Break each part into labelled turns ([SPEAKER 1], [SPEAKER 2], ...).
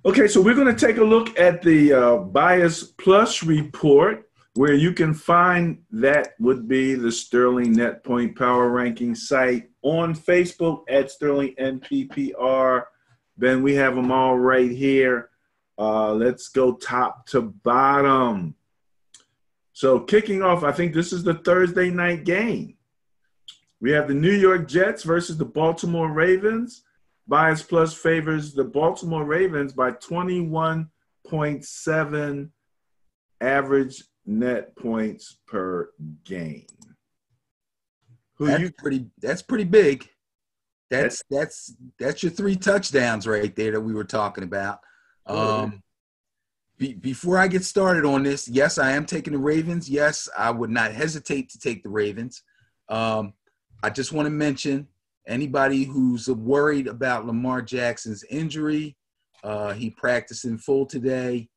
[SPEAKER 1] Okay, so we're going to take a look at the Bias Plus report. Where you can find that would be the Sterling Net Point Power Ranking site on Facebook at Sterling NPPR. Ben, we have them all right here. Let's go top to bottom. So kicking off, I think this is the Thursday night game. We have the New York Jets versus the Baltimore Ravens. Bias Plus favors the Baltimore Ravens by 21.7 average net points per game.
[SPEAKER 2] That's pretty big. That's your 3 touchdowns right there that we were talking about. Before I get started on this, yes, I am taking the Ravens. Yes, I would not hesitate to take the Ravens. I just want to mention anybody who's worried about Lamar Jackson's injury, he practiced in full today.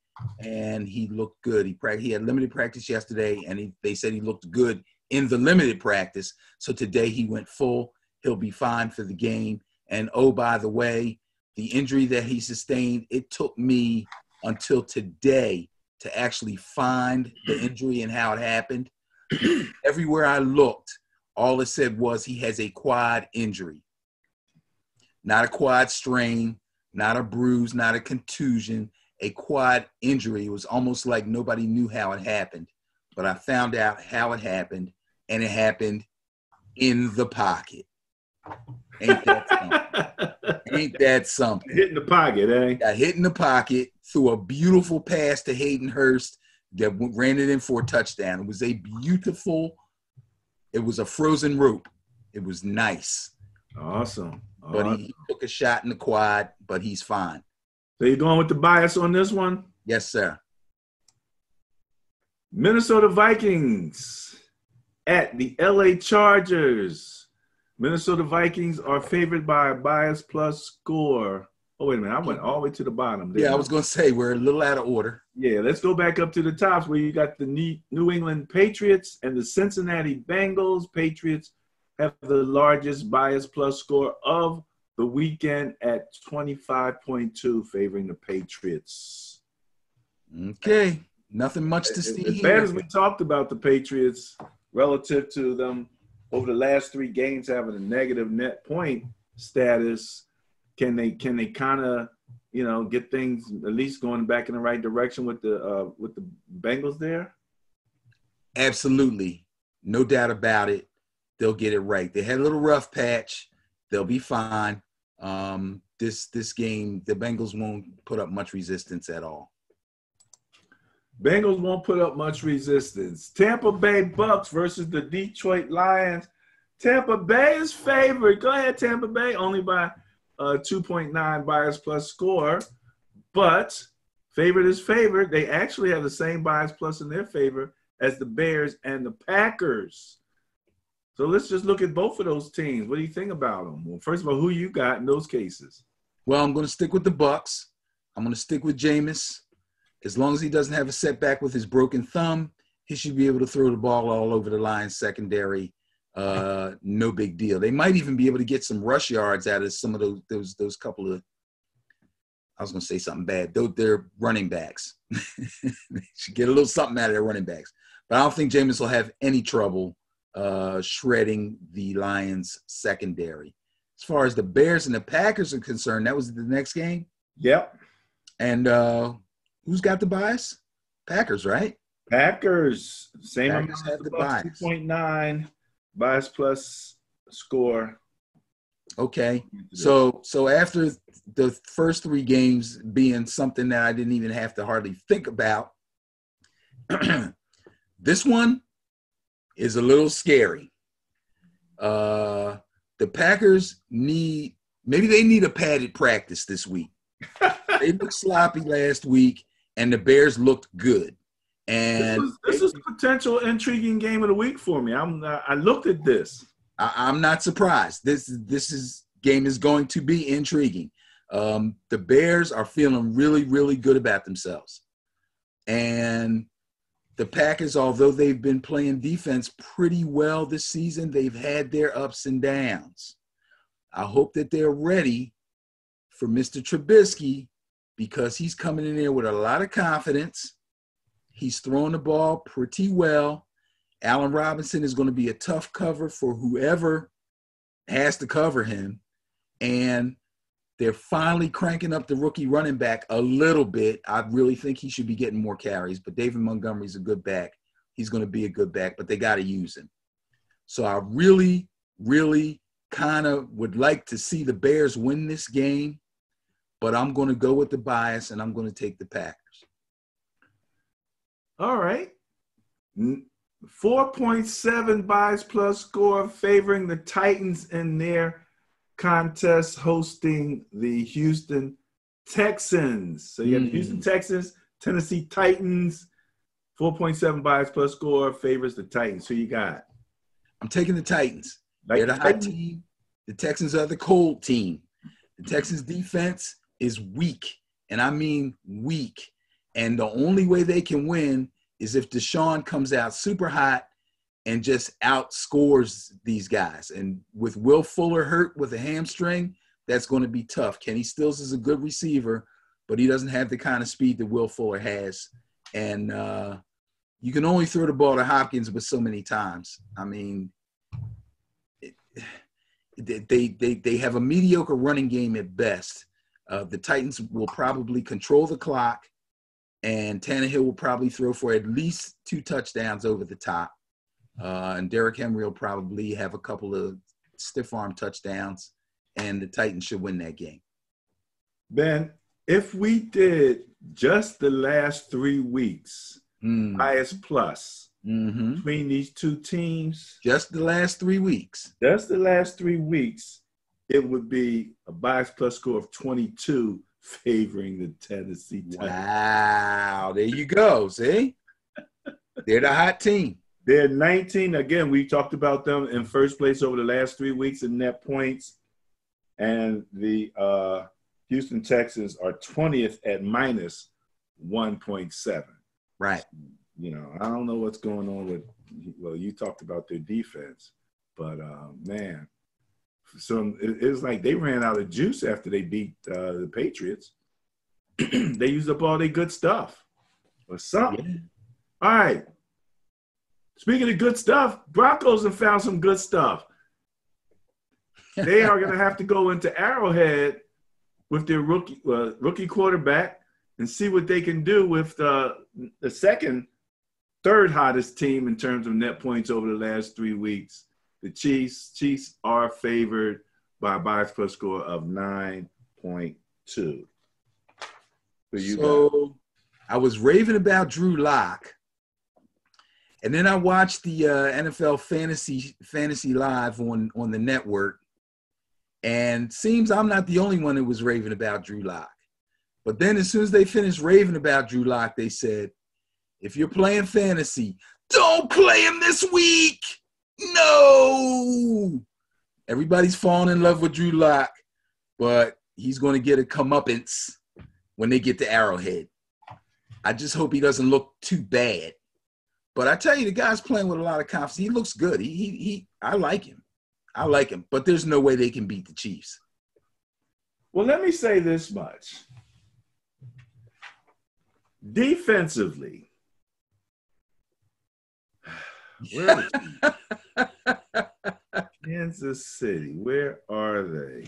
[SPEAKER 2] And he looked good. He had limited practice yesterday, and they said he looked good in the limited practice. So today he went full. He'll be fine for the game. And, oh, by the way, the injury that he sustained, it took me until today to actually find the injury and how it happened. Everywhere I looked, all it said was he has a quad injury. Not a quad strain, not a bruise, not a contusion. A quad injury. It was almost like nobody knew how it happened, but I found out how it happened, and it happened in the pocket. Ain't that something? Ain't that something?
[SPEAKER 1] Hit in the pocket, eh?
[SPEAKER 2] Got hit in the pocket, threw a beautiful pass to Hayden Hurst that ran it in for a touchdown. It was a frozen rope. It was nice.
[SPEAKER 1] Awesome.
[SPEAKER 2] But he took a shot in the quad, but he's fine.
[SPEAKER 1] So you're going with the bias on this one?
[SPEAKER 2] Yes, sir.
[SPEAKER 1] Minnesota Vikings at the LA Chargers. Minnesota Vikings are favored by a Bias Plus score. Oh, wait a minute. I went all the way to the bottom.
[SPEAKER 2] Yeah, I was going to say we're a little out of order.
[SPEAKER 1] Yeah, let's go back up to the tops where you got the New England Patriots and the Cincinnati Bengals. Patriots have the largest Bias Plus score of the weekend at 25.2, favoring the Patriots.
[SPEAKER 2] Okay, nothing much to see
[SPEAKER 1] here. As bad as we talked about the Patriots relative to them over the last 3 games having a negative net point status, can they kind of get things at least going back in the right direction with the Bengals there?
[SPEAKER 2] Absolutely, no doubt about it. They'll get it right. They had a little rough patch. They'll be fine. This game, the Bengals won't put up much resistance at all.
[SPEAKER 1] Bengals won't put up much resistance. Tampa Bay Bucks versus the Detroit Lions. Tampa Bay is favored. Go ahead, Tampa Bay, only by 2.9 Bias Plus score. But favored is favored. They actually have the same Bias Plus in their favor as the Bears and the Packers. So let's just look at both of those teams. What do you think about them? Well, first of all, who you got in those cases?
[SPEAKER 2] Well, I'm going to stick with the Bucks. I'm going to stick with Jameis. As long as he doesn't have a setback with his broken thumb, he should be able to throw the ball all over the Lions secondary. No big deal. They might even be able to get some rush yards out of some of those couple of, I was going to say something bad. They're running backs. They should get a little something out of their running backs. But I don't think Jameis will have any trouble shredding the Lions secondary. As far as the Bears and the Packers are concerned, that was the next game?
[SPEAKER 1] Yep.
[SPEAKER 2] And who's got the bias? Packers, right?
[SPEAKER 1] Packers. Same
[SPEAKER 2] Packers
[SPEAKER 1] amount
[SPEAKER 2] have the bias.
[SPEAKER 1] 2.9 Bias Plus score.
[SPEAKER 2] Okay. So after the first 3 games being something that I didn't even have to hardly think about, this one is a little scary. The Packers maybe they need a padded practice this week. They looked sloppy last week, and the Bears looked good. And
[SPEAKER 1] this is a potential intriguing game of the week for me. I looked at this.
[SPEAKER 2] I'm not surprised. This game is going to be intriguing. The Bears are feeling really, really good about themselves. And the Packers, although they've been playing defense pretty well this season, they've had their ups and downs. I hope that they're ready for Mr. Trubisky because he's coming in there with a lot of confidence. He's throwing the ball pretty well. Allen Robinson is going to be a tough cover for whoever has to cover him. And they're finally cranking up the rookie running back a little bit. I really think he should be getting more carries, but David Montgomery's a good back. He's going to be a good back, but they got to use him. So I really, really kind of would like to see the Bears win this game, but I'm going to go with the bias, and I'm going to take the Packers.
[SPEAKER 1] All right. 4.7 bias plus score favoring the Titans in their contest hosting the Houston Texans. So you have the Houston Texans, Tennessee Titans. 4.7 bias plus score favors the Titans. Who you got?
[SPEAKER 2] I'm taking the Titans. They're the hot team. The Texans are the cold team. The Texans defense is weak, and I mean weak. And the only way they can win is if DeSean comes out super hot and just outscores these guys. And with Will Fuller hurt with a hamstring, that's going to be tough. Kenny Stills is a good receiver, but he doesn't have the kind of speed that Will Fuller has. And you can only throw the ball to Hopkins but so many times. I mean, they have a mediocre running game at best. The Titans will probably control the clock, and Tannehill will probably throw for at least 2 touchdowns over the top. And Derrick Henry will probably have a couple of stiff-arm touchdowns, and the Titans should win that game.
[SPEAKER 1] Ben, if we did just the last 3 weeks, bias plus, between these two teams.
[SPEAKER 2] Just the last 3 weeks.
[SPEAKER 1] Just the last 3 weeks, it would be a bias plus score of 22 favoring the Tennessee Titans.
[SPEAKER 2] Wow. There you go. See? They're the hot team.
[SPEAKER 1] They're 19. Again, we talked about them in first place over the last 3 weeks in net points. And the Houston Texans are 20th at minus 1.7.
[SPEAKER 2] Right.
[SPEAKER 1] You know, I don't know what's going on with, well, you talked about their defense, but man, it was like they ran out of juice after they beat the Patriots. They used up all their good stuff or something. Yeah. All right. Speaking of good stuff, Broncos have found some good stuff. They are going to have to go into Arrowhead with their rookie quarterback and see what they can do with the third hottest team in terms of net points over the last 3 weeks. The Chiefs. Chiefs are favored by a bias plus score of 9.2.
[SPEAKER 2] So I was raving about Drew Lock, and then I watched the NFL Fantasy Live on the network, and seems I'm not the only one that was raving about Drew Lock. But then as soon as they finished raving about Drew Lock, they said, if you're playing fantasy, don't play him this week. No. Everybody's falling in love with Drew Lock, but he's going to get a comeuppance when they get to Arrowhead. I just hope he doesn't look too bad. But I tell you, the guy's playing with a lot of confidence. He looks good. I like him. I like him. But there's no way they can beat the Chiefs.
[SPEAKER 1] Well, let me say this much. Defensively, where Kansas City, where are they?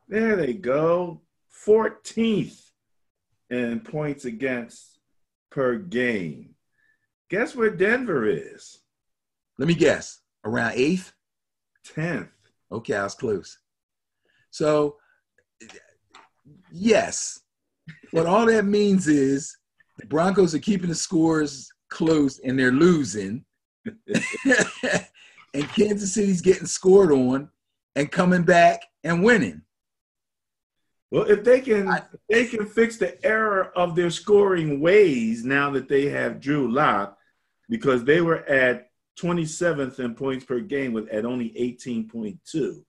[SPEAKER 1] There they go. 14th in points against per game. Guess where Denver is?
[SPEAKER 2] Let me guess. Around 8th?
[SPEAKER 1] 10th.
[SPEAKER 2] Okay, I was close. So, yes. What all that means is the Broncos are keeping the scores close and they're losing. And Kansas City's getting scored on and coming back and winning.
[SPEAKER 1] Well, if they can fix the error of their scoring ways now that they have Drew Lock, because they were at 27th in points per game at only 18.2.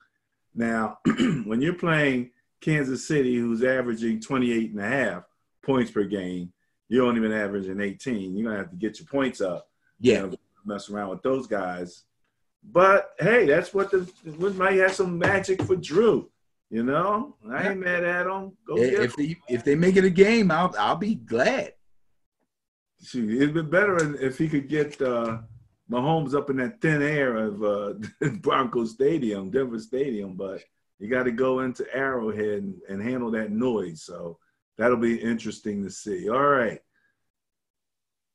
[SPEAKER 1] Now, when you're playing Kansas City, who's averaging 28.5 points per game, you're only been averaging 18. You're going to have to get your points up.
[SPEAKER 2] Yeah.
[SPEAKER 1] You know, mess around with those guys. But, hey, that's what might have some magic for Drew. You know, I ain't mad at them. Go get them.
[SPEAKER 2] If they make it a game, I'll be glad.
[SPEAKER 1] Shoot, it'd be better if he could get Mahomes up in that thin air of Broncos Stadium, Denver Stadium, but you got to go into Arrowhead and handle that noise. So that'll be interesting to see. All right.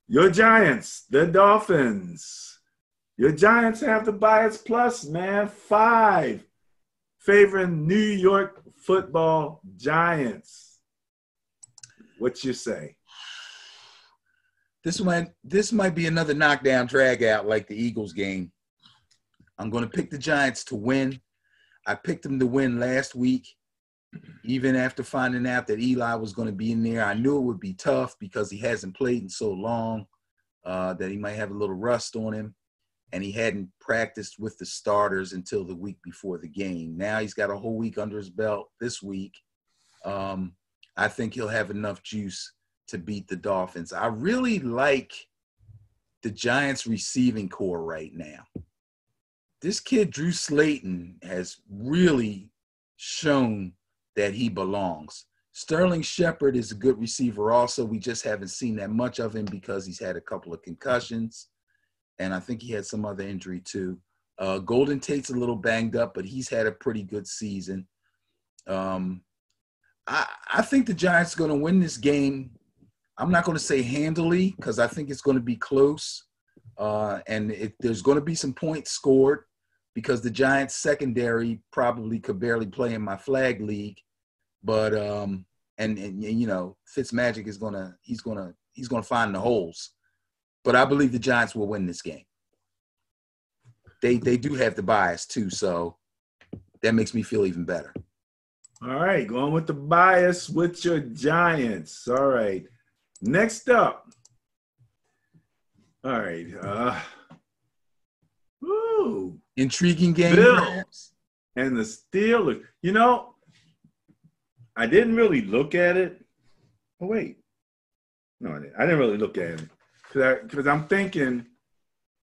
[SPEAKER 1] Your Giants, the Dolphins. Your Giants have the bias plus, man. 5 favoring New York Football Giants. What you say?
[SPEAKER 2] This might be another knockdown drag out like the Eagles game. I'm going to pick the Giants to win. I picked them to win last week, even after finding out that Eli was going to be in there. I knew it would be tough because he hasn't played in so long, that he might have a little rust on him, and he hadn't practiced with the starters until the week before the game. Now he's got a whole week under his belt this week. I think he'll have enough juice to beat the Dolphins. I really like the Giants receiving core right now. This kid, Drew Slayton, has really shown that he belongs. Sterling Shepard is a good receiver also. We just haven't seen that much of him because he's had a couple of concussions, and I think he had some other injury too. Golden Tate's a little banged up, but he's had a pretty good season. I think the Giants are going to win this game. I'm not going to say handily because I think it's going to be close. And there's going to be some points scored because the Giants secondary probably could barely play in my flag league. But and you know, Fitzmagic is he's gonna find the holes. But I believe the Giants will win this game. They do have the bias too, so that makes me feel even better.
[SPEAKER 1] All right, going with the bias with your Giants. All right. Next up. All right.
[SPEAKER 2] Intriguing game,
[SPEAKER 1] Bills and the Steelers. You know, I didn't really look at it. Oh, wait. No, I didn't really look at it. Because I'm thinking,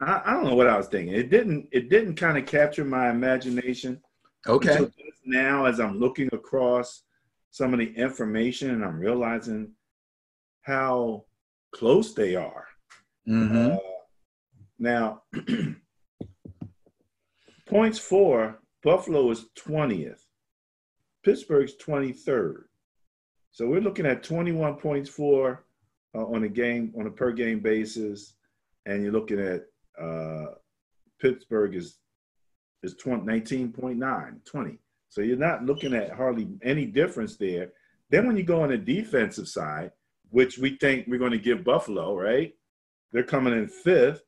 [SPEAKER 1] I don't know what I was thinking. It didn't kind of capture my imagination.
[SPEAKER 2] Okay.
[SPEAKER 1] Until just now, as I'm looking across some of the information, and I'm realizing how close they are.
[SPEAKER 2] Mm-hmm.
[SPEAKER 1] Now, points for Buffalo is 20th. Pittsburgh's 23rd. So we're looking at 21 points for on a per game basis, and you're looking at Pittsburgh is 19.9, 20. So you're not looking at hardly any difference there. Then when you go on the defensive side, which we think we're going to give Buffalo, right? They're coming in 5th,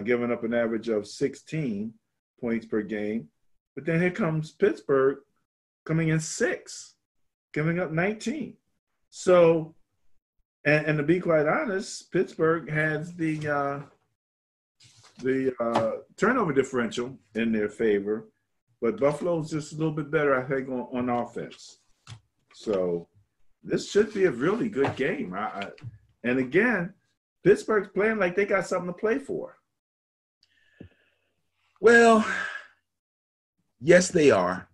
[SPEAKER 1] giving up an average of 16 points per game. But then here comes Pittsburgh coming in 6th, giving up 19. So, and to be quite honest, Pittsburgh has the turnover differential in their favor, but Buffalo's just a little bit better, I think, on offense. So this should be a really good game. And again, Pittsburgh's playing like they got something to play for.
[SPEAKER 2] Well, yes, they are.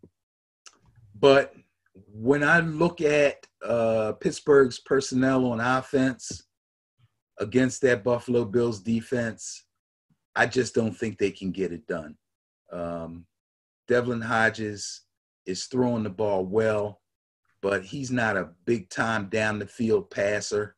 [SPEAKER 2] But when I look at Pittsburgh's personnel on offense against that Buffalo Bills defense, I just don't think they can get it done. Devlin Hodges is throwing the ball well, but he's not a big-time down-the-field passer.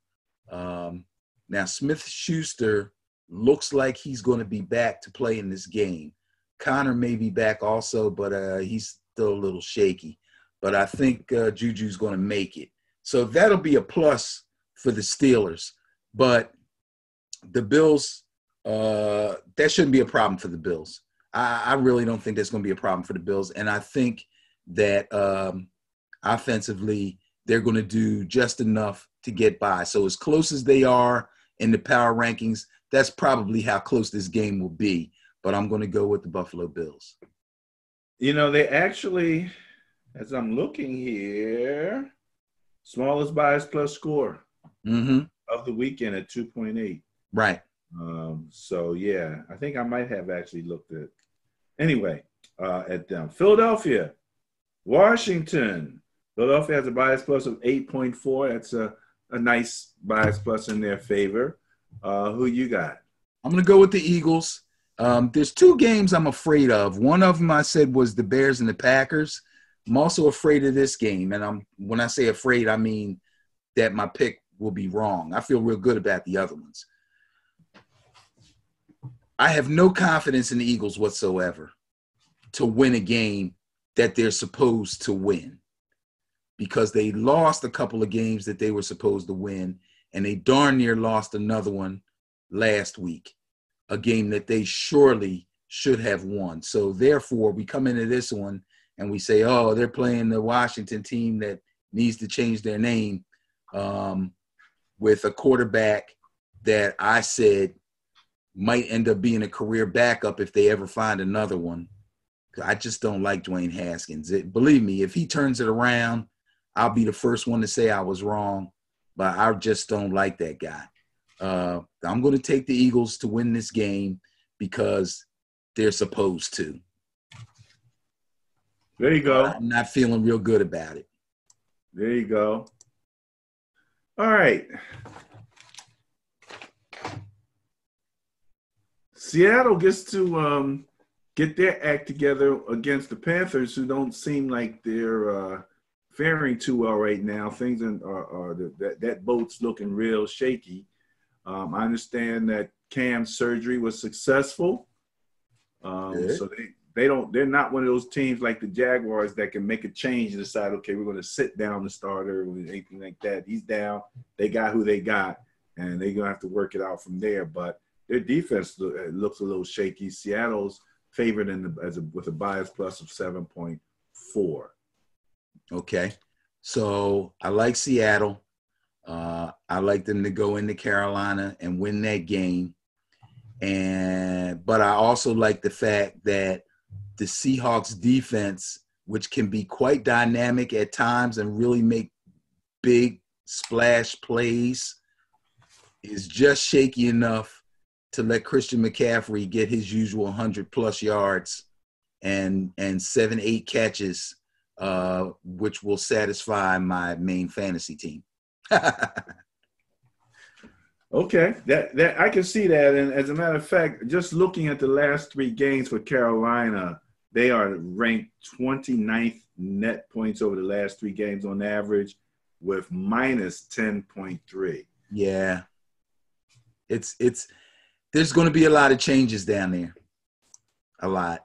[SPEAKER 2] Now, Smith-Schuster looks like he's going to be back to play in this game. Connor may be back also, but he's still a little shaky. But I think Juju's going to make it. So that'll be a plus for the Steelers. But the Bills, that shouldn't be a problem for the Bills. I really don't think that's going to be a problem for the Bills. And I think that offensively, they're going to do just enough to get by. So as close as they are in the power rankings, that's probably how close this game will be. But I'm going to go with the Buffalo Bills.
[SPEAKER 1] You know, they actually, as I'm looking here, smallest bias plus score of the weekend at 2.8.
[SPEAKER 2] Right.
[SPEAKER 1] So, yeah, I think I might have actually looked at them. Philadelphia Washington. Philadelphia has a bias plus of 8.4. That's a nice bias plus in their favor. Who you got?
[SPEAKER 2] I'm going to go with the Eagles. There's two games I'm afraid of. One of them I said was the Bears and the Packers. I'm also afraid of this game. And when I say afraid, I mean that my pick will be wrong. I feel real good about the other ones. I have no confidence in the Eagles whatsoever to win a game that they're supposed to win, because they lost a couple of games that they were supposed to win, and they darn near lost another one last week, a game that they surely should have won. So therefore, we come into this one and we say, oh, they're playing the Washington team that needs to change their name, with a quarterback that I said might end up being a career backup if they ever find another one. I just don't like Dwayne Haskins. Believe me, if he turns it around, I'll be the first one to say I was wrong, but I just don't like that guy. I'm going to take the Eagles to win this game because they're supposed to.
[SPEAKER 1] There you go.
[SPEAKER 2] I'm not feeling real good about it.
[SPEAKER 1] There you go. All right. Seattle gets to get their act together against the Panthers, who don't seem like they're faring too well right now. Things that boat's looking real shaky. I understand that Cam's surgery was successful, so they're not one of those teams like the Jaguars that can make a change and decide, okay, we're going to sit down the starter or anything like that. He's down. They got who they got, and they're going to have to work it out from there. But their defense looks a little shaky. Seattle's favored with a bias plus of 7.4.
[SPEAKER 2] Okay, so I like Seattle. I like them to go into Carolina and win that game, but I also like the fact that the Seahawks defense, which can be quite dynamic at times and really make big splash plays, is just shaky enough to let Christian McCaffrey get his usual 100-plus yards and 7-8 catches, which will satisfy my main fantasy team.
[SPEAKER 1] Okay, that I can see that. And as a matter of fact, just looking at the last three games for Carolina, they are ranked 29th net points over the last three games on average, with minus 10.3.
[SPEAKER 2] Yeah, it's there's going to be a lot of changes down there. A lot.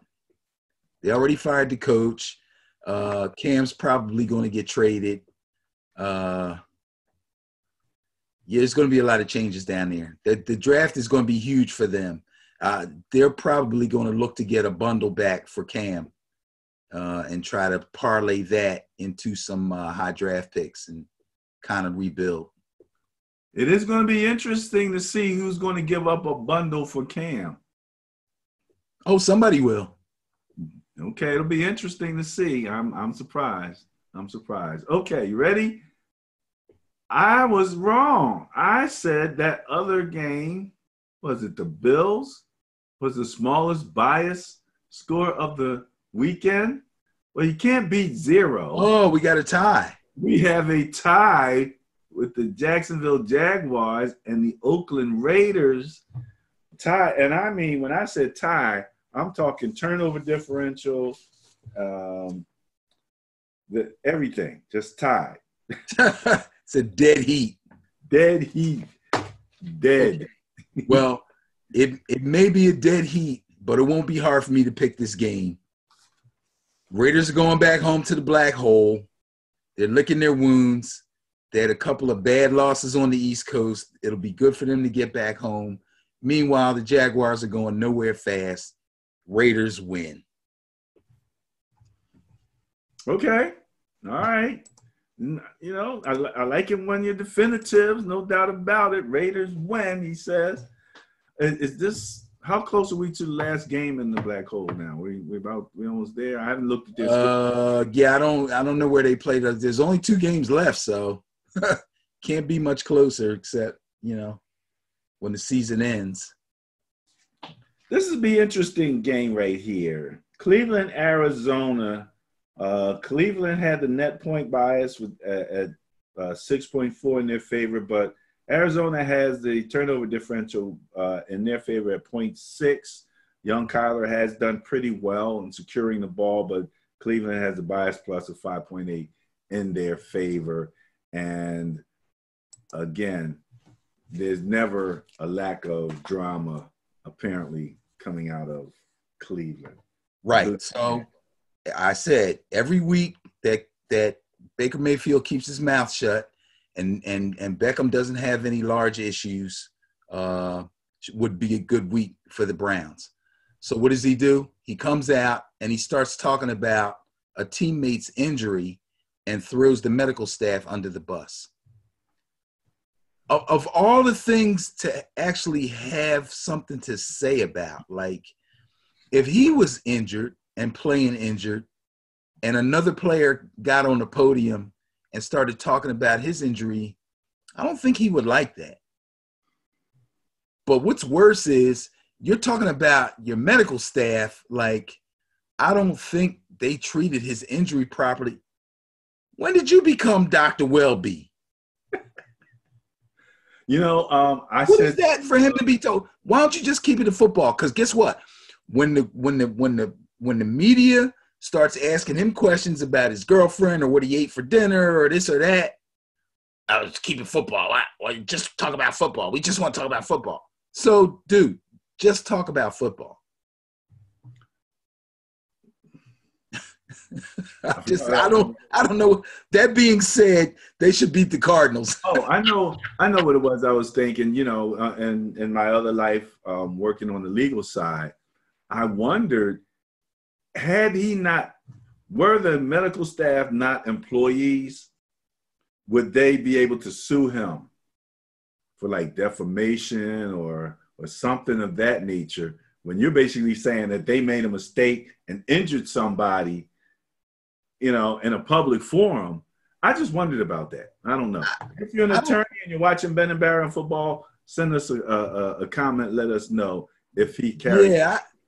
[SPEAKER 2] They already fired the coach. Cam's probably going to get traded. Yeah, there's going to be a lot of changes down there. The draft is going to be huge for them. They're probably going to look to get a bundle back for Cam and try to parlay that into some high draft picks and kind of rebuild.
[SPEAKER 1] It is going to be interesting to see who's going to give up a bundle for Cam.
[SPEAKER 2] Oh, somebody will.
[SPEAKER 1] Okay, it'll be interesting to see. I'm surprised. Okay, you ready? I was wrong. I said that other game, was it the Bills, was the smallest bias score of the weekend? Well, you can't beat 0.
[SPEAKER 2] Oh, we got a tie.
[SPEAKER 1] We have a tie with the Jacksonville Jaguars and the Oakland Raiders. Tie, and I mean, when I said tie, I'm talking turnover differential, everything, just tied.
[SPEAKER 2] It's a dead heat.
[SPEAKER 1] Dead heat. Dead.
[SPEAKER 2] Okay. Well, it may be a dead heat, but it won't be hard for me to pick this game. Raiders are going back home to the black hole. They're licking their wounds. They had a couple of bad losses on the East Coast. It'll be good for them to get back home. Meanwhile, the Jaguars are going nowhere fast. Raiders win.
[SPEAKER 1] Okay. All right. You know, I like it when you're definitive, no doubt about it. Raiders win, he says. Is this, how close are we to the last game in the black hole now? We almost there. I haven't looked at this.
[SPEAKER 2] Yeah, I don't know where they played. There's only 2 games left, so can't be much closer except, when the season ends.
[SPEAKER 1] This will be an interesting game right here. Cleveland, Arizona. Cleveland had the net point bias at 6.4 in their favor, but Arizona has the turnover differential in their favor at 0.6. Young Kyler has done pretty well in securing the ball, but Cleveland has a bias plus of 5.8 in their favor. And again, there's never a lack of drama apparently coming out of Cleveland.
[SPEAKER 2] Right. So I said every week that Baker Mayfield keeps his mouth shut and Beckham doesn't have any large issues, would be a good week for the Browns. So what does he do? He comes out and he starts talking about a teammate's injury and throws the medical staff under the bus. Of all the things to actually have something to say about, like if he was injured and playing injured and another player got on the podium and started talking about his injury, I don't think he would like that. But what's worse is you're talking about your medical staff like, I don't think they treated his injury properly. When did you become Dr. Welby? What is that for him to be told? Why don't you just keep it in football? Because guess what? When the media starts asking him questions about his girlfriend or what he ate for dinner or this or that, I was keeping football. Just talk about football. We just want to talk about football. So, dude, just talk about football. I don't know. That being said, they should beat the Cardinals.
[SPEAKER 1] Oh, I know what it was. I was thinking, in my other life, working on the legal side, I wondered, were the medical staff not employees, would they be able to sue him for like defamation or something of that nature? When you're basically saying that they made a mistake and injured somebody, in a public forum. I just wondered about that. I don't know. If you're an attorney and you're watching Ben and Barry on football, send us a comment. Let us know if he carry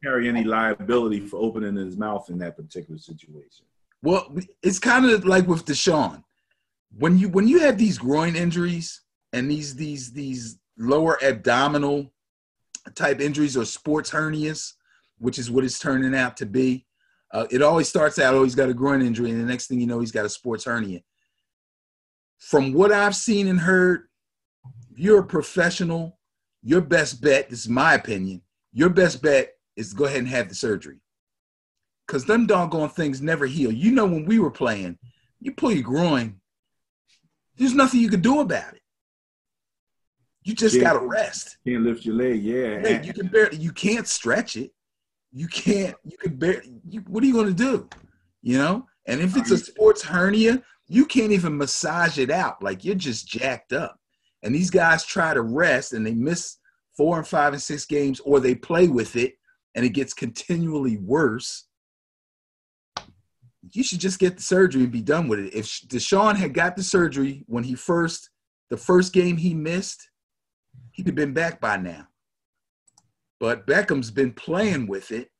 [SPEAKER 1] any liability for opening his mouth in that particular situation.
[SPEAKER 2] Well, it's kind of like with DeSean. When you have these groin injuries and these lower abdominal type injuries or sports hernias, which is what it's turning out to be, it always starts out, he's got a groin injury, and the next thing you know, he's got a sports hernia. From what I've seen and heard, if you're a professional, your best bet, this is my opinion, your best bet is to go ahead and have the surgery. Because them doggone things never heal. When we were playing, you pull your groin, there's nothing you can do about it. You just got to rest.
[SPEAKER 1] Can't lift your leg, yeah.
[SPEAKER 2] You can't stretch it. What are you going to do? And if it's a sports hernia, you can't even massage it out. Like, you're just jacked up. And these guys try to rest and they miss 4 and 5 and 6 games, or they play with it and it gets continually worse. You should just get the surgery and be done with it. If DeSean had got the surgery when the first game he missed, he'd have been back by now. But Beckham's been playing with it.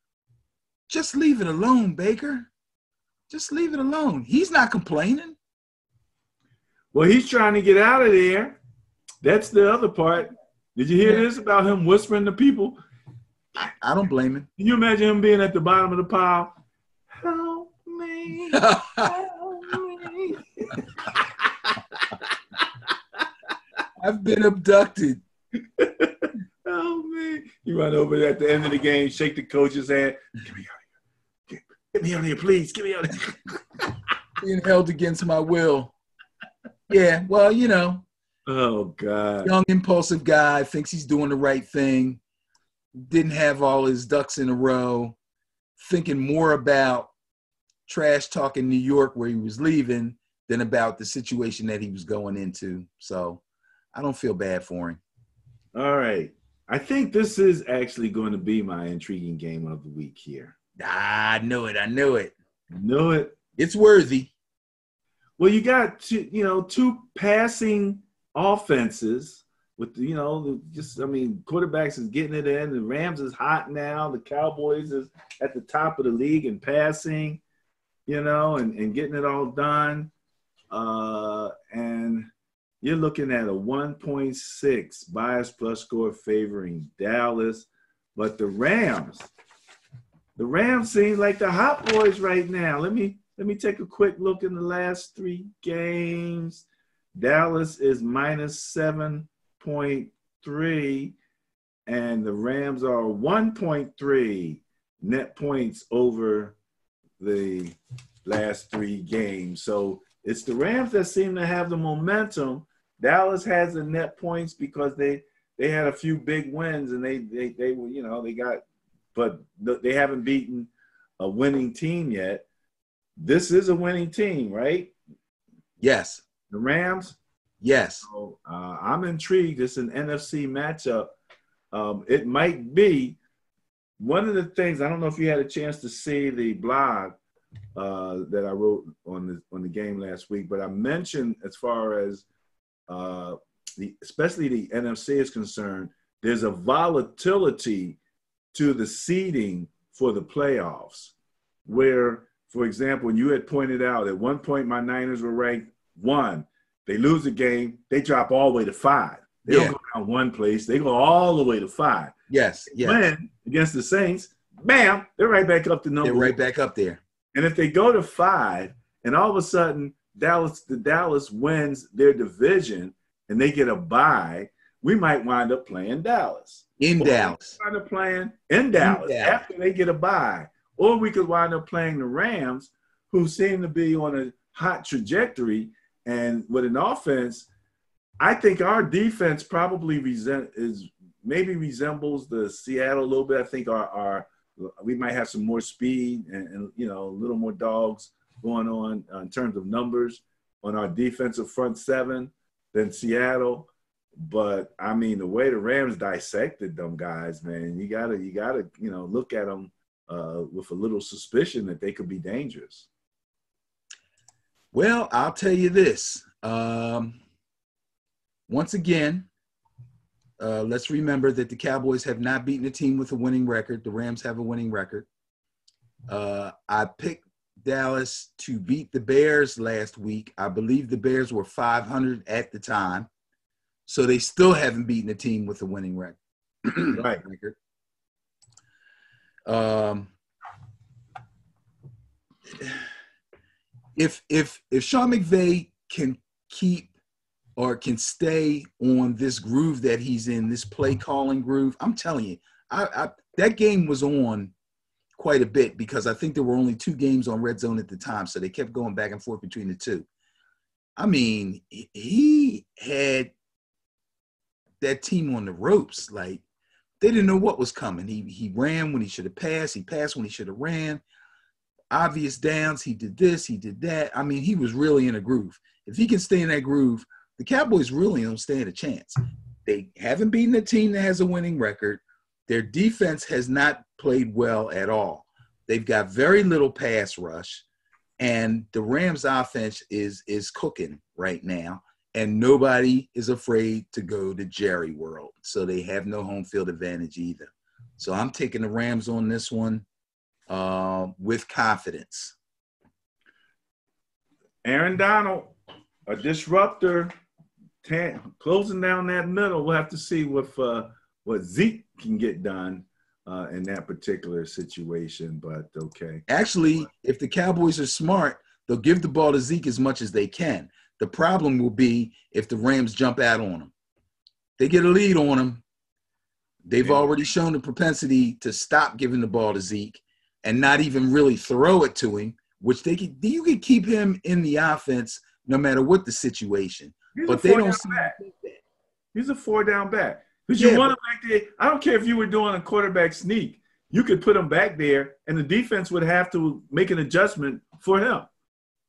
[SPEAKER 2] Just leave it alone, Baker. Just leave it alone. He's not complaining.
[SPEAKER 1] Well, he's trying to get out of there. That's the other part. Did you hear this about him whispering to people?
[SPEAKER 2] I don't blame him.
[SPEAKER 1] Can you imagine him being at the bottom of the pile? Help me. Help me.
[SPEAKER 2] I've been abducted.
[SPEAKER 1] Oh, man. You run over at the end of the game, shake the coach's hand. Get me out of here. Get me out of here, please. Get me out of here.
[SPEAKER 2] Being held against my will. Yeah, well,
[SPEAKER 1] Oh, God.
[SPEAKER 2] Young, impulsive guy, thinks he's doing the right thing. Didn't have all his ducks in a row. Thinking more about trash talking New York where he was leaving than about the situation that he was going into. So I don't feel bad for him.
[SPEAKER 1] All right. I think this is actually going to be my intriguing game of the week here.
[SPEAKER 2] I knew it.
[SPEAKER 1] Knew it.
[SPEAKER 2] It's worthy.
[SPEAKER 1] Well, you got two passing offenses with quarterbacks is getting it in. The Rams is hot now. The Cowboys is at the top of the league in passing. and getting it all done. And you're looking at a 1.6 bias plus score favoring Dallas. But the Rams seem like the hot boys right now. Let me take a quick look in the last 3 games. Dallas is minus 7.3, and the Rams are 1.3 net points over the last 3 games. So it's the Rams that seem to have the momentum. Dallas has the net points because they had a few big wins, and they were, they got, but they haven't beaten a winning team yet. This is a winning team, right?
[SPEAKER 2] Yes.
[SPEAKER 1] The Rams?
[SPEAKER 2] Yes.
[SPEAKER 1] So, I'm intrigued. It's an NFC matchup. It might be one of the things. I don't know if you had a chance to see the blog that I wrote on the game last week, but I mentioned as far as especially the NFC is concerned, there's a volatility to the seeding for the playoffs, where, for example, when you had pointed out at one point my Niners were ranked 1. They lose a game, they drop all the way to 5. They don't go down one place, they go all the way to 5.
[SPEAKER 2] Yes.
[SPEAKER 1] Win against the Saints, bam, they're right back up to number 1.
[SPEAKER 2] They're right back up there.
[SPEAKER 1] And if they go to 5, and all of a sudden Dallas wins their division and they get a bye, we might wind up playing Dallas.
[SPEAKER 2] Dallas.
[SPEAKER 1] Wind up playing in Dallas after they get a bye. Or we could wind up playing the Rams, who seem to be on a hot trajectory. And with an offense, I think our defense probably resembles the Seattle a little bit. I think we might have some more speed and a little more dogs going on in terms of numbers on our defensive front 7 than Seattle. But I mean, the way the Rams dissected them guys, man, you gotta look at them with a little suspicion that they could be dangerous.
[SPEAKER 2] Well, I'll tell you this. Once again, let's remember that the Cowboys have not beaten a team with a winning record. The Rams have a winning record. I picked Dallas to beat the Bears last week. I believe the Bears were 500 at the time. So they still haven't beaten a team with a winning record.
[SPEAKER 1] Right.
[SPEAKER 2] If Sean McVay can keep or can stay on this groove that he's in, this play calling groove, I'm telling you, that game was on quite a bit because I think there were only 2 games on Red Zone at the time, so they kept going back and forth between the 2. I mean, he had that team on the ropes. Like, they didn't know what was coming. He ran when he should have passed. He passed when he should have ran. Obvious downs. He did this. He did that. I mean, he was really in a groove. If he can stay in that groove, the Cowboys really don't stand a chance. They haven't beaten a team that has a winning record. Their defense has not played well at all. They've got very little pass rush, and the Rams offense is cooking right now. And nobody is afraid to go to Jerry World. So they have no home field advantage either. So I'm taking the Rams on this one with confidence.
[SPEAKER 1] Aaron Donald, a disruptor, closing down that middle. We'll have to see what Zeke can get done in that particular situation. But okay.
[SPEAKER 2] Actually, if the Cowboys are smart, they'll give the ball to Zeke as much as they can. The problem will be if the Rams jump out on them. They get a lead on them. They've already shown the propensity to stop giving the ball to Zeke and not even really throw it to him, which you can keep him in the offense no matter what the situation. But they don't see that.
[SPEAKER 1] He's a 4-down back. Because you want him back there. I don't care if you were doing a quarterback sneak. You could put him back there, and the defense would have to make an adjustment for him.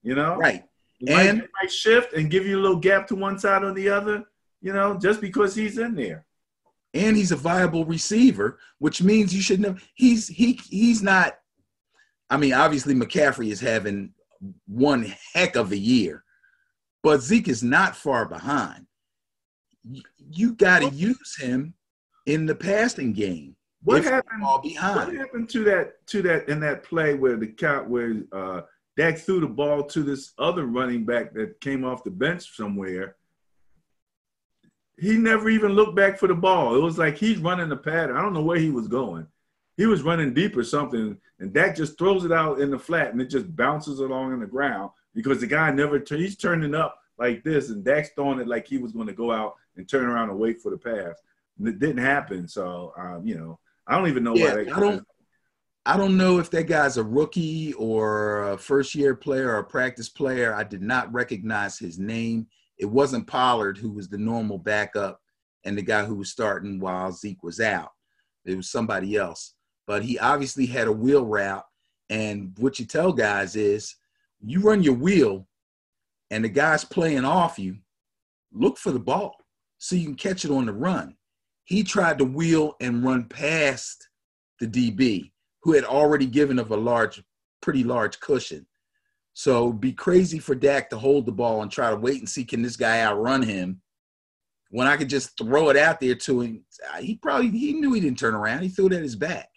[SPEAKER 2] Right.
[SPEAKER 1] It might shift and give you a little gap to one side or the other, just because he's in there.
[SPEAKER 2] And he's a viable receiver, which means you should know he's not. I mean, obviously McCaffrey is having one heck of a year, but Zeke is not far behind. You got to use him in the passing game.
[SPEAKER 1] What happened to that in that play where Dak threw the ball to this other running back that came off the bench somewhere. He never even looked back for the ball. It was like he's running the pattern. I don't know where he was going. He was running deep or something, and Dak just throws it out in the flat, and it just bounces along in the ground because the guy he's turning up like this, and Dak's throwing it like he was going to go out and turn around and wait for the pass. And it didn't happen. So, I don't even know why that guy.
[SPEAKER 2] I don't know if that guy's a rookie or a first-year player or a practice player. I did not recognize his name. It wasn't Pollard, who was the normal backup, and the guy who was starting while Zeke was out. It was somebody else. But he obviously had a wheel route, and what you tell guys is you run your wheel and the guy's playing off you, look for the ball so you can catch it on the run. He tried to wheel and run past the DB, who had already given up a pretty large cushion. So it'd be crazy for Dak to hold the ball and try to wait and see, can this guy outrun him? When I could just throw it out there to him, he knew he didn't turn around. He threw it at his back.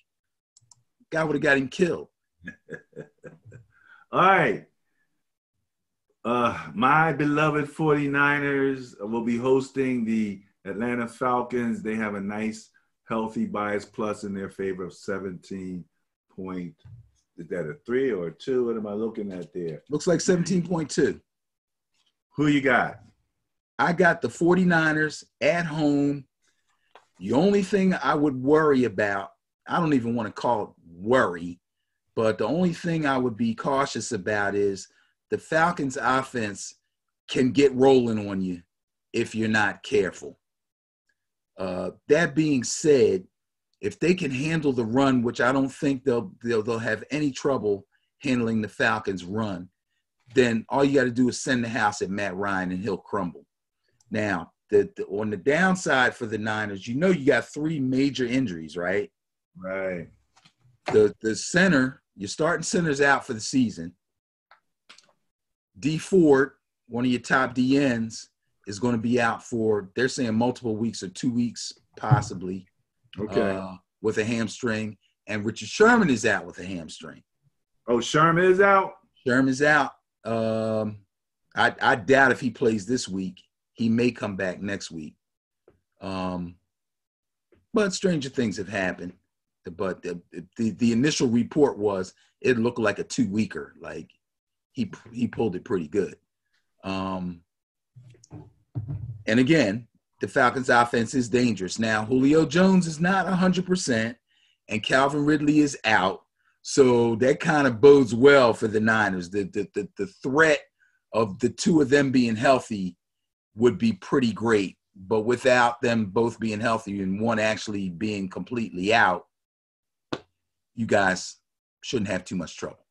[SPEAKER 2] Guy would have got him killed.
[SPEAKER 1] All right. My beloved 49ers will be hosting the Atlanta Falcons. They have a nice, healthy bias plus in their favor of 17 point. Is that a 3 or a 2? What am I looking at there?
[SPEAKER 2] Looks like 17.2.
[SPEAKER 1] Who you got?
[SPEAKER 2] I got the 49ers at home. The only thing I would worry about, I don't even want to call it worry, but the only thing I would be cautious about is the Falcons offense can get rolling on you if you're not careful. That being said, if they can handle the run, which I don't think they'll have any trouble handling the Falcons' run, then all you got to do is send the house at Matt Ryan and he'll crumble. Now, on the downside for the Niners, you got 3 major injuries, right?
[SPEAKER 1] Right.
[SPEAKER 2] The center, your starting center's out for the season. D Ford, one of your top DNs, is going to be out for, they're saying multiple weeks or 2 weeks possibly.
[SPEAKER 1] Okay.
[SPEAKER 2] With a hamstring, and Richard Sherman is out with a hamstring.
[SPEAKER 1] Oh, Sherman is out?
[SPEAKER 2] Sherman's out. I doubt if he plays this week. He may come back next week. But stranger things have happened. But the initial report was it looked like a 2-weeker. Like he pulled it pretty good. And again, the Falcons' offense is dangerous. Now, Julio Jones is not 100%, and Calvin Ridley is out. So that kind of bodes well for the Niners. The threat of the two of them being healthy would be pretty great. But without them both being healthy and one actually being completely out, you guys shouldn't have too much trouble.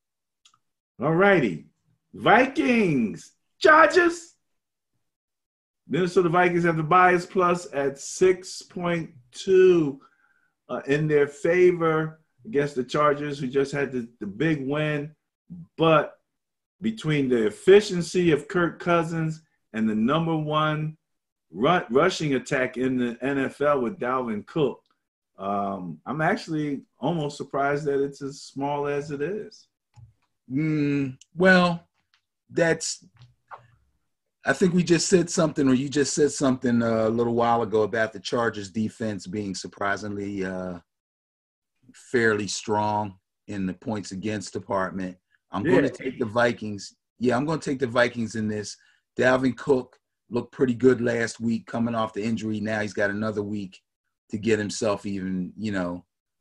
[SPEAKER 1] All righty. Vikings, Chargers. Minnesota Vikings have the bias plus at 6.2 in their favor against the Chargers, who just had the big win. But between the efficiency of Kirk Cousins and the number one rushing attack in the NFL with Dalvin Cook, I'm actually almost surprised that it's as small as it is.
[SPEAKER 2] Well, I think we just said something, or you just said something a little while ago about the Chargers defense being surprisingly fairly strong in the points against department. I'm going to take the Vikings. Yeah, I'm going to take the Vikings in this. Dalvin Cook looked pretty good last week coming off the injury. Now he's got another week to get himself even,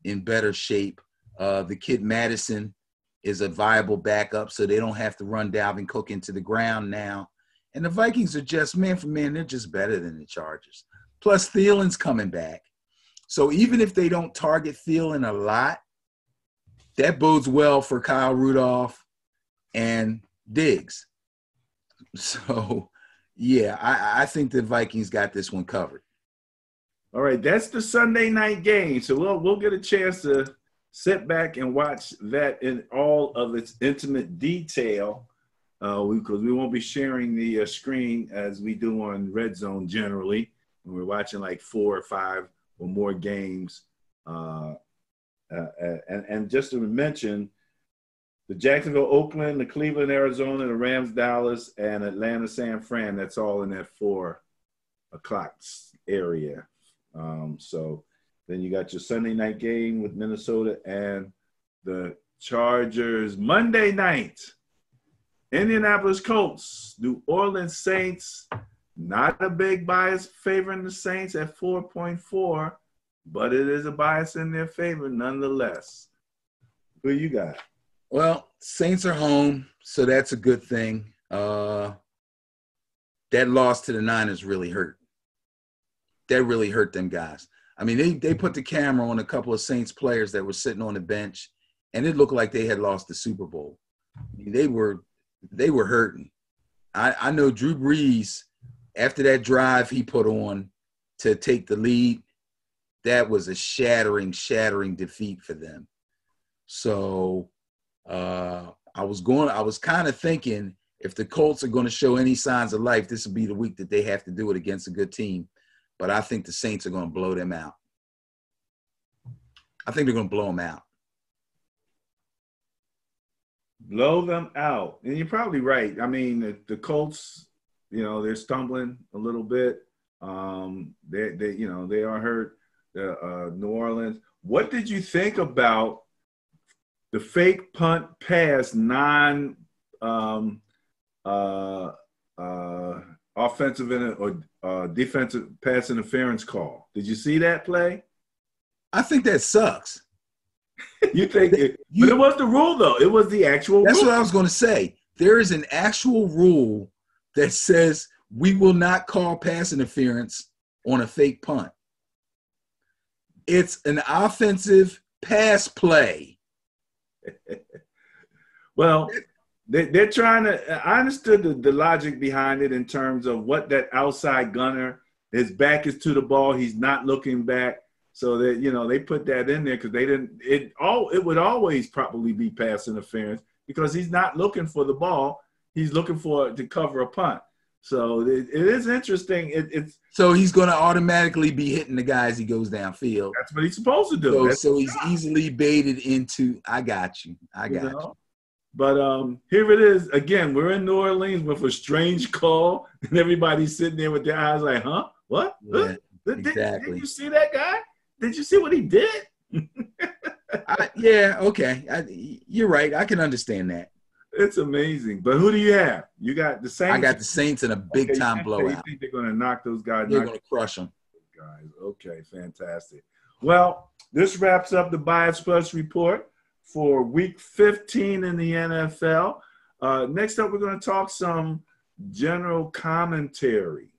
[SPEAKER 2] in better shape. The kid Madison is a viable backup, so they don't have to run Dalvin Cook into the ground now. And the Vikings are just, man for man, they're just better than the Chargers. Plus, Thielen's coming back. So even if they don't target Thielen a lot, that bodes well for Kyle Rudolph and Diggs. So, yeah, I think the Vikings got this one covered.
[SPEAKER 1] All right, that's the Sunday night game. So we'll get a chance to sit back and watch that in all of its intimate detail. Because we won't be sharing the screen as we do on Red Zone generally when we're watching like 4 or 5 or more games. And just to mention, the Jacksonville, Oakland, the Cleveland, Arizona, the Rams, Dallas, and Atlanta, San Fran. That's all in that 4 o'clock area. So then you got your Sunday night game with Minnesota and the Chargers. Monday night, Indianapolis Colts, New Orleans Saints. Not a big bias favoring the Saints at 4.4, but it is a bias in their favor nonetheless. Who you got?
[SPEAKER 2] Well, Saints are home, so that's a good thing. That loss to the Niners really hurt. That really hurt them guys. I mean, they put the camera on a couple of Saints players that were sitting on the bench, and it looked like they had lost the Super Bowl. I mean, they were hurting. I know Drew Brees, after that drive he put on to take the lead, that was a shattering defeat for them. So I was kind of thinking if the Colts are going to show any signs of life, this will be the week that they have to do it against a good team. But I think the Saints are going to blow them out. I think they're going to blow them out.
[SPEAKER 1] Blow them out. And you're probably right. I mean, the Colts, they're stumbling a little bit. They are hurt. New Orleans. What did you think about the fake punt pass offensive or defensive pass interference call? Did you see that play?
[SPEAKER 2] I think that sucks.
[SPEAKER 1] You think but it was the rule, though. It was the actual rule.
[SPEAKER 2] That's what I was going to say. There is an actual rule that says we will not call pass interference on a fake punt. It's an offensive pass play.
[SPEAKER 1] Well, they're trying to – I understood the logic behind it in terms of what that outside gunner, his back is to the ball, he's not looking back. So that, they put that in there because they didn't – it would always probably be pass interference because he's not looking for the ball. He's looking to cover a punt. So it is interesting. It's
[SPEAKER 2] so he's going to automatically be hitting the guy as he goes downfield.
[SPEAKER 1] That's what he's supposed to do.
[SPEAKER 2] So he's easily baited into – I got you.
[SPEAKER 1] But here it is. Again, we're in New Orleans with a strange call, and everybody's sitting there with their eyes like, huh? What?
[SPEAKER 2] Yeah,
[SPEAKER 1] exactly. Did you see that guy? Did you see what he did?
[SPEAKER 2] Yeah, okay. You're right. I can understand that.
[SPEAKER 1] It's amazing. But who do you have? You got the Saints?
[SPEAKER 2] I got the Saints in a big-time blowout.
[SPEAKER 1] You think they're going to knock those guys?
[SPEAKER 2] They're going to crush them.
[SPEAKER 1] Guys. Okay, fantastic. Well, this wraps up the Bias Plus report for Week 15 in the NFL. Next up, we're going to talk some general commentary.